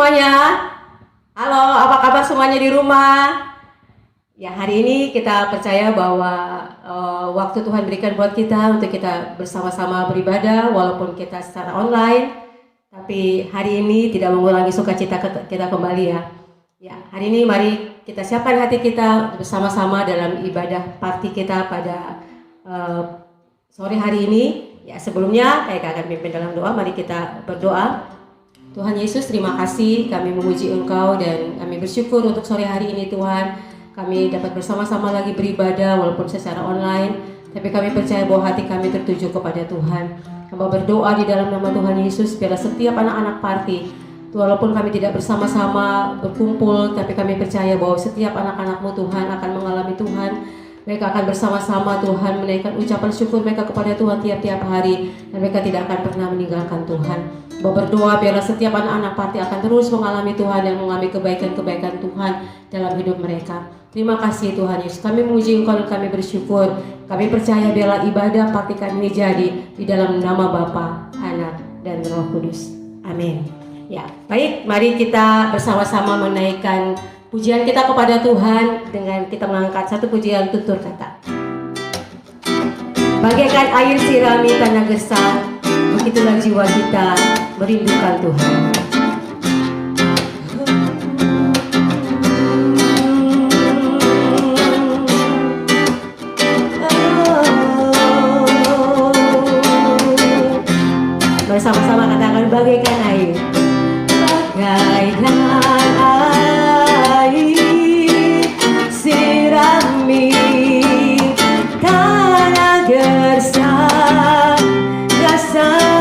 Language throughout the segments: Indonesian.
semuanya. Halo, apa kabar semuanya di rumah? Ya, hari ini kita percaya bahwa waktu Tuhan berikan buat kita untuk kita bersama-sama beribadah walaupun kita secara online. Tapi hari ini tidak mengurangi sukacita kita kembali ya. Ya, hari ini mari kita siapkan hati kita bersama-sama dalam ibadah party kita pada sore hari ini. Ya, sebelumnya saya akan pimpin dalam doa. Mari kita berdoa. Tuhan Yesus, terima kasih, kami memuji Engkau dan kami bersyukur untuk sore hari ini Tuhan. Kami dapat bersama-sama lagi beribadah walaupun secara online, tapi kami percaya bahwa hati kami tertuju kepada Tuhan. Kami berdoa di dalam nama Tuhan Yesus, biarlah setiap anak-anak party, walaupun kami tidak bersama-sama berkumpul, tapi kami percaya bahwa setiap anak-anak-Mu Tuhan akan mengalami Tuhan. Mereka akan bersama-sama Tuhan menaikkan ucapan syukur mereka kepada Tuhan tiap-tiap hari, dan mereka tidak akan pernah meninggalkan Tuhan. Berdoa biarlah setiap anak-anak party akan terus mengalami Tuhan dan mengalami kebaikan-kebaikan Tuhan dalam hidup mereka. Terima kasih Tuhan Yesus. Kami memuji Engkau dan kami bersyukur. Kami percaya biarlah ibadah party kami ini jadi di dalam nama Bapa, Anak, dan Roh Kudus. Amin. Ya, baik, mari kita bersama-sama menaikkan pujian kita kepada Tuhan dengan kita mengangkat satu pujian tutur kata. Bagaikan air sirami tanah gersang, begitulah jiwa kita merindukan Tuhan. Bersama-sama katakan bagaikan air. Bagaikan air sirami tanah gersang, rasa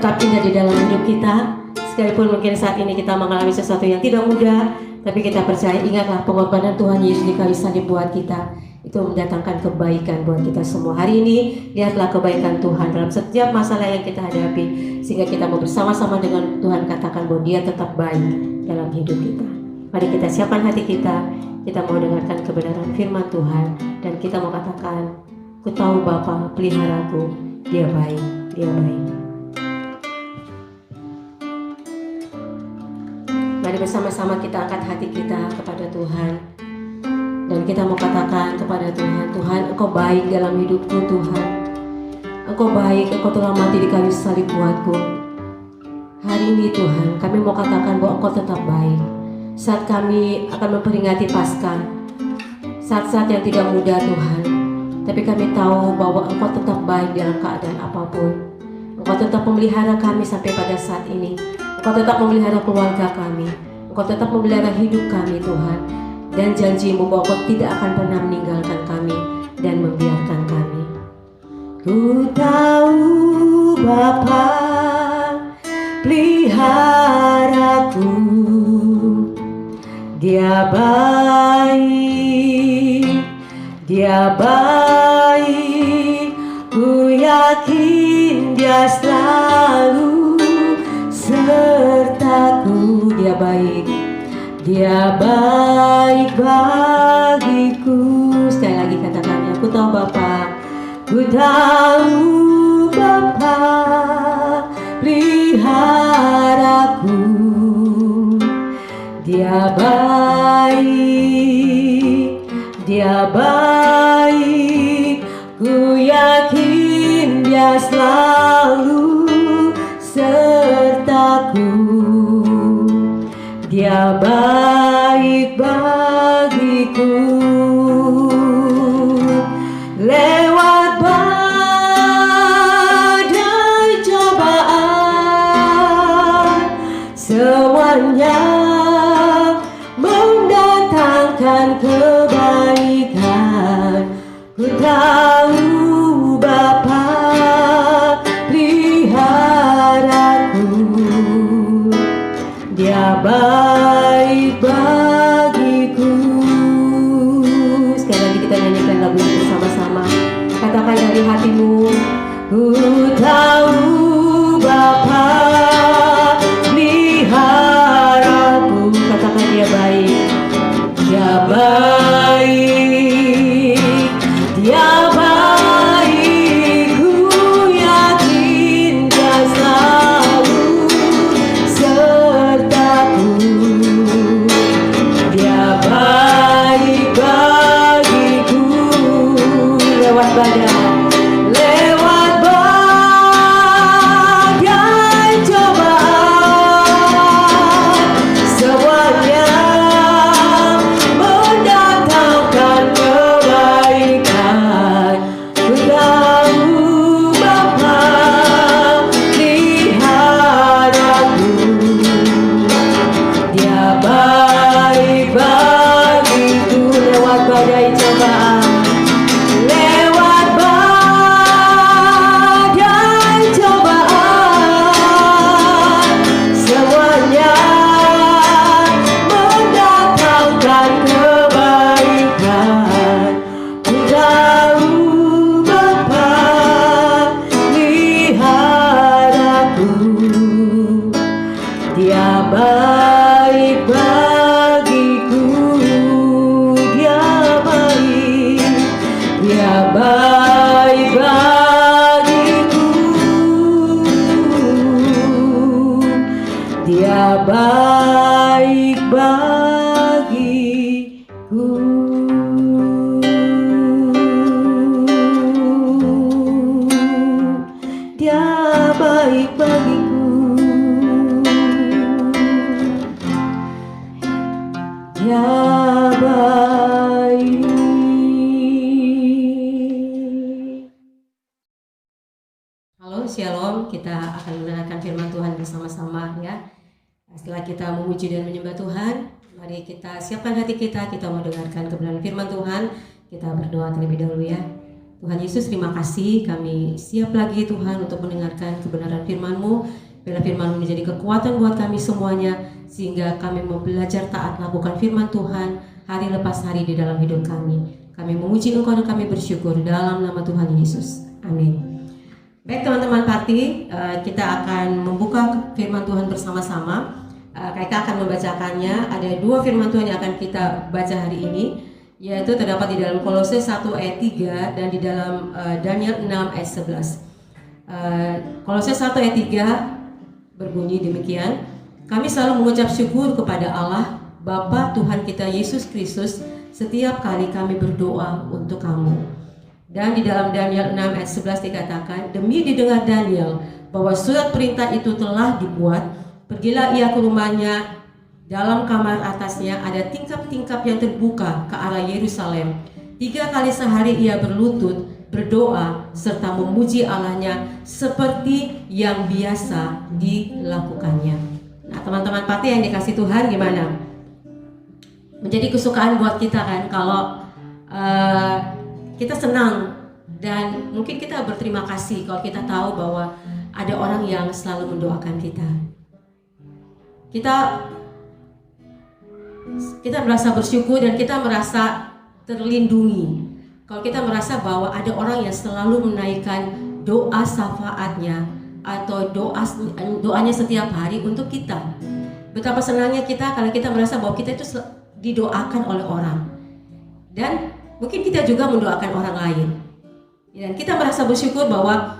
tetap indah di dalam hidup kita. Sekalipun mungkin saat ini kita mengalami sesuatu yang tidak mudah, tapi kita percaya, ingatlah pengorbanan Tuhan Yesus di kayu salib buat kita. Itu mendatangkan kebaikan buat kita semua. Hari ini, lihatlah kebaikan Tuhan dalam setiap masalah yang kita hadapi. Sehingga kita mau bersama-sama dengan Tuhan katakan bahwa Dia tetap baik dalam hidup kita. Mari kita siapkan hati kita. Kita mau dengarkan kebenaran firman Tuhan. Dan kita mau katakan, ku tahu Bapa peliharaku, Dia baik, Dia baik. Mari bersama-sama kita angkat hati kita kepada Tuhan. Dan kita mau katakan kepada Tuhan, Tuhan Engkau baik dalam hidupku Tuhan. Engkau baik, Engkau telah mati di kayu salib buatku. Hari ini Tuhan, kami mau katakan bahwa Engkau tetap baik. Saat kami akan memperingati Paskah, saat-saat yang tidak mudah Tuhan, tapi kami tahu bahwa Engkau tetap baik dalam keadaan apapun. Engkau tetap memelihara kami sampai pada saat ini. Engkau tetap memelihara keluarga kami. Engkau tetap memelihara hidup kami Tuhan. Dan janji-Mu bahwa Engkau tidak akan pernah meninggalkan kami dan membiarkan kami. Ku tahu Bapa peliharaku, Dia baik, Dia baik. Ku yakin Dia selalu sertaku. Dia baik, Dia baik bagiku. Sekali lagi katakan, aku tahu Bapa, ku tahu Bapa peliharaku. Dia baik, Dia baik. Ku yakin Dia selalu sertaku. Dia baik bagiku. Lewat badai cobaan, semuanya mendatangkan kebaikan. Ku tahu Bapa peliharaku. Dia baik bagiku. Sekali lagi kita nyanyikan lagu ini bersama-sama. Katakan dari hatimu, ku tahu Bapa peliharaku. Katakan Dia baik, Dia baik, Dia baik. Ku yakin Dia selalu sertaku. Dia baik bagiku. Lewat badai, lewat badai cobaan, semuanya mendatangkan kebaikan. Ku tahu Bapa peliharaku. Dia baik bagiku. Lewat badai cobaan, lewat badai cobaan, semuanya mendatangkan kebaikan. Ku tahu Bapa peliharaku. Dia baik bagiku. Dia baik, Dia baik bagiku. Dia baik bagiku. Dia baik bagiku. Dia baik. Halo, Shalom. Kita akan mendengarkan firman Tuhan bersama-sama ya. Setelah kita memuji dan menyembah Tuhan, mari kita siapkan hati kita. Kita mau dengarkan kebenaran firman Tuhan. Kita berdoa terlebih dahulu ya. Tuhan Yesus, terima kasih, kami siap lagi Tuhan untuk mendengarkan kebenaran firman-Mu. Biarlah firman-Mu menjadi kekuatan buat kami semuanya, sehingga kami mau belajar taat melakukan firman Tuhan hari lepas hari di dalam hidup kami. Kami memuji Engkau dan kami bersyukur dalam nama Tuhan Yesus. Amin. Baik teman-teman Parti, kita akan membuka firman Tuhan bersama-sama. Kakak akan membacakannya. Ada dua firman Tuhan yang akan kita baca hari ini, yaitu terdapat di dalam Kolose 1 ayat 3 dan di dalam Daniel 6 ayat 11. Kolose 1 ayat 3 berbunyi demikian. Kami selalu mengucap syukur kepada Allah Bapa Tuhan kita Yesus Kristus setiap kali kami berdoa untuk kamu. Dan di dalam Daniel 6 ayat 11 dikatakan, demi didengar Daniel bahwa surat perintah itu telah dibuat, pergilah ia ke rumahnya. Dalam kamar atasnya ada tingkap-tingkap yang terbuka ke arah Yerusalem. 3 kali sehari ia berlutut, berdoa, serta memuji Allahnya seperti yang biasa dilakukannya. Nah teman-teman Parti yang dikasih Tuhan, gimana? Menjadi kesukaan buat kita kan kalau kita senang, dan mungkin kita berterima kasih kalau kita tahu bahwa ada orang yang selalu mendoakan kita. Kita merasa bersyukur dan kita merasa terlindungi kalau kita merasa bahwa ada orang yang selalu menaikkan doa syafaatnya atau doanya setiap hari untuk kita. Betapa senangnya kita kalau kita merasa bahwa kita itu didoakan oleh orang, dan mungkin kita juga mendoakan orang lain. Dan kita merasa bersyukur bahwa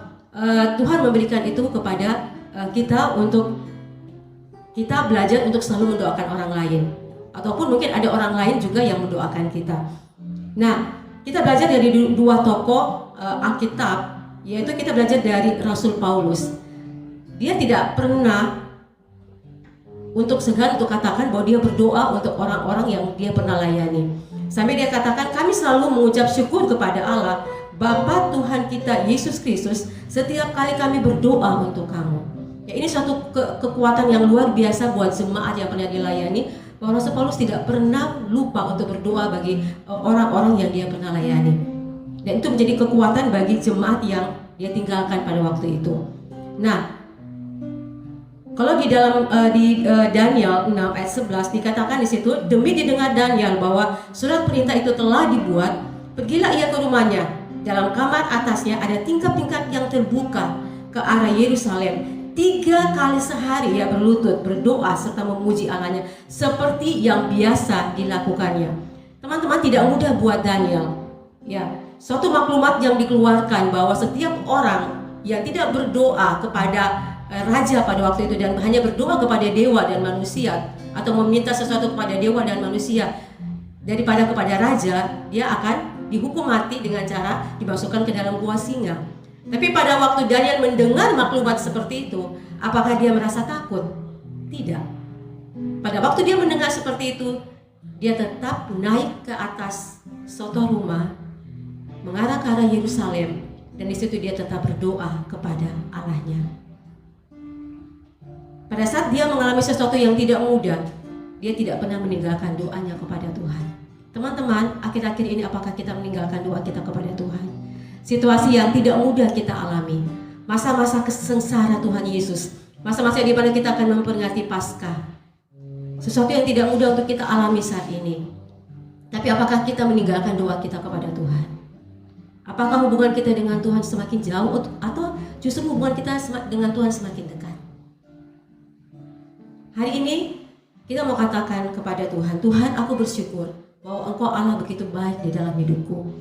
Tuhan memberikan itu kepada kita untuk kita belajar untuk selalu mendoakan orang lain. Ataupun mungkin ada orang lain juga yang mendoakan kita. Nah, kita belajar dari dua tokoh Alkitab, yaitu kita belajar dari Rasul Paulus. Dia tidak pernah untuk segan untuk katakan bahwa dia berdoa untuk orang-orang yang dia pernah layani. Sampai dia katakan, kami selalu mengucap syukur kepada Allah Bapa Tuhan kita Yesus Kristus setiap kali kami berdoa untuk kamu. Ya, ini suatu kekuatan yang luar biasa buat jemaat yang pernah dilayani, bahwa Rasul Paulus tidak pernah lupa untuk berdoa bagi orang-orang yang dia pernah layani. Dan itu menjadi kekuatan bagi jemaat yang dia tinggalkan pada waktu itu. Nah, kalau di dalam Daniel 6 ayat 11 dikatakan di situ, demi didengar Daniel bahwa surat perintah itu telah dibuat, pergilah ia ke rumahnya. Dalam kamar atasnya ada tingkap-tingkap yang terbuka ke arah Yerusalem. 3 kali sehari ia berlutut, berdoa serta memuji Allahnya seperti yang biasa dilakukannya. Teman-teman, tidak mudah buat Daniel. Ya, suatu maklumat yang dikeluarkan bahwa setiap orang yang tidak berdoa kepada raja pada waktu itu dan hanya berdoa kepada dewa dan manusia, atau meminta sesuatu kepada dewa dan manusia daripada kepada raja, dia akan dihukum mati dengan cara dimasukkan ke dalam gua singa. Tapi pada waktu Daniel mendengar maklumat seperti itu, apakah dia merasa takut? Tidak. Pada waktu dia mendengar seperti itu, dia tetap naik ke atas suatu rumah, mengarah ke arah Yerusalem, dan di situ dia tetap berdoa kepada Allahnya. Pada saat dia mengalami sesuatu yang tidak mudah, dia tidak pernah meninggalkan doanya kepada Tuhan. Teman-teman, akhir-akhir ini apakah kita meninggalkan doa kita kepada Tuhan? Situasi yang tidak mudah kita alami, masa-masa kesengsara Tuhan Yesus, masa-masa di mana kita akan memperingati Paskah, sesuatu yang tidak mudah untuk kita alami saat ini. Tapi apakah kita meninggalkan doa kita kepada Tuhan? Apakah hubungan kita dengan Tuhan semakin jauh, atau justru hubungan kita dengan Tuhan semakin dekat? Hari ini kita mau katakan kepada Tuhan, Tuhan, aku bersyukur bahwa Engkau Allah begitu baik di dalam hidupku.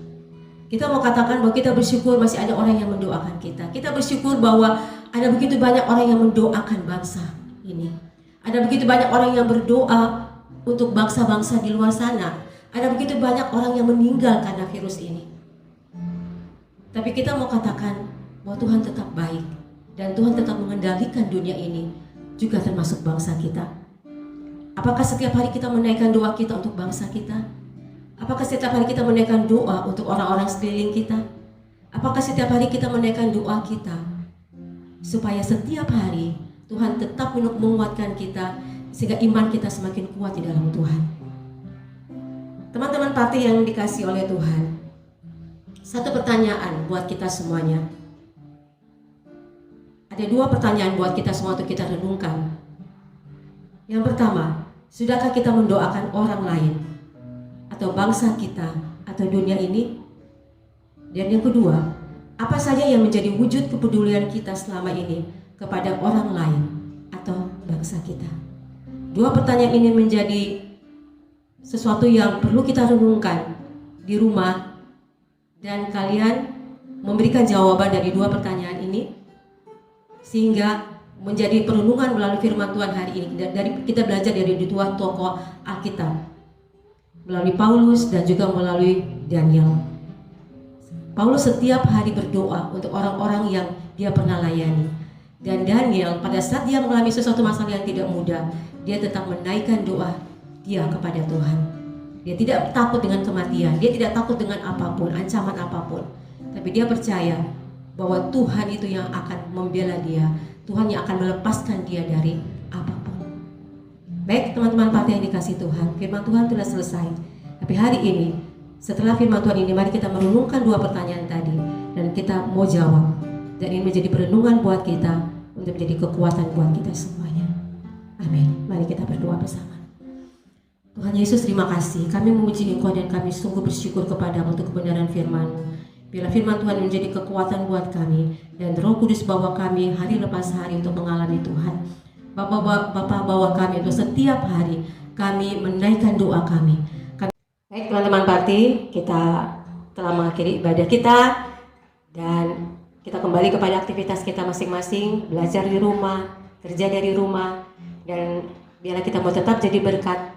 Kita mau katakan bahwa kita bersyukur masih ada orang yang mendoakan kita. Kita bersyukur bahwa ada begitu banyak orang yang mendoakan bangsa ini. Ada begitu banyak orang yang berdoa untuk bangsa-bangsa di luar sana. Ada begitu banyak orang yang meninggal karena virus ini. Tapi kita mau katakan bahwa Tuhan tetap baik dan Tuhan tetap mengendalikan dunia ini, juga termasuk bangsa kita. Apakah setiap hari kita menaikkan doa kita untuk bangsa kita? Apakah setiap hari kita menaikkan doa untuk orang-orang sekeliling kita? Apakah setiap hari kita menaikkan doa kita supaya setiap hari Tuhan tetap menguatkan kita sehingga iman kita semakin kuat di dalam Tuhan? Teman-teman Parti yang dikasih oleh Tuhan, Satu pertanyaan buat kita semuanya. Ada dua pertanyaan buat kita semua untuk kita renungkan. Yang pertama, sudahkah kita mendoakan orang lain atau bangsa kita atau dunia ini? Dan yang kedua, apa saja yang menjadi wujud kepedulian kita selama ini kepada orang lain atau bangsa kita? Dua pertanyaan ini menjadi sesuatu yang perlu kita renungkan di rumah, dan kalian memberikan jawaban dari dua pertanyaan ini sehingga menjadi perenungan melalui firman Tuhan hari ini. Dari kita belajar dari dua tokoh Alkitab, melalui Paulus dan juga melalui Daniel. Paulus setiap hari berdoa untuk orang-orang yang dia pernah layani. Dan Daniel pada saat dia mengalami sesuatu masalah yang tidak mudah, dia tetap menaikkan doa dia kepada Tuhan. Dia tidak takut dengan kematian, dia tidak takut dengan apapun, ancaman apapun. Tapi dia percaya bahwa Tuhan itu yang akan membela dia, Tuhan yang akan melepaskan dia dari apapun. Baik teman-teman partai yang dikasih Tuhan, firman Tuhan telah selesai. Tapi hari ini, setelah firman Tuhan ini, mari kita merenungkan dua pertanyaan tadi, dan kita mau jawab. Dan ini menjadi perenungan buat kita, untuk menjadi kekuatan buat kita semuanya. Amin. Mari kita berdoa bersama. Tuhan Yesus, terima kasih. Kami memuji Engkau dan kami sungguh bersyukur kepadamu untuk kebenaran firman-Mu. Bila firman Tuhan menjadi kekuatan buat kami, dan Roh Kudus bawa kami hari lepas hari untuk mengalami Tuhan. Bapa bawa kami untuk setiap hari kami menaikkan doa kami. Baik teman-teman parti, kita telah mengakhiri ibadah kita dan kita kembali kepada aktivitas kita masing-masing, belajar di rumah, kerja dari rumah, dan biarlah kita mau tetap jadi berkat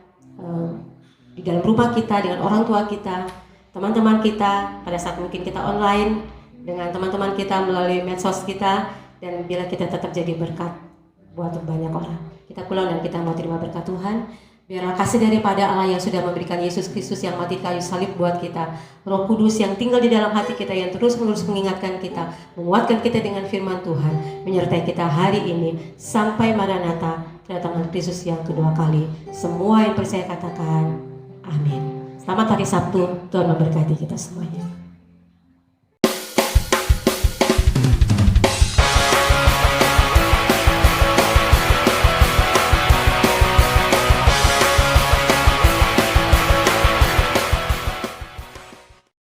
di dalam rumah kita, dengan orang tua kita, teman-teman kita, pada saat mungkin kita online dengan teman-teman kita melalui medsos kita, dan bila kita tetap jadi berkat buat banyak orang. Kita pulang dan kita mau terima berkat Tuhan. Biarlah kasih daripada Allah yang sudah memberikan Yesus Kristus yang mati kayu salib buat kita, Roh Kudus yang tinggal di dalam hati kita yang terus-menerus mengingatkan kita, menguatkan kita dengan firman Tuhan, menyertai kita hari ini sampai Maranatha, kedatangan Kristus yang kedua kali. Semua yang percaya katakan amin. Selamat hari Sabtu, Tuhan memberkati kita semuanya.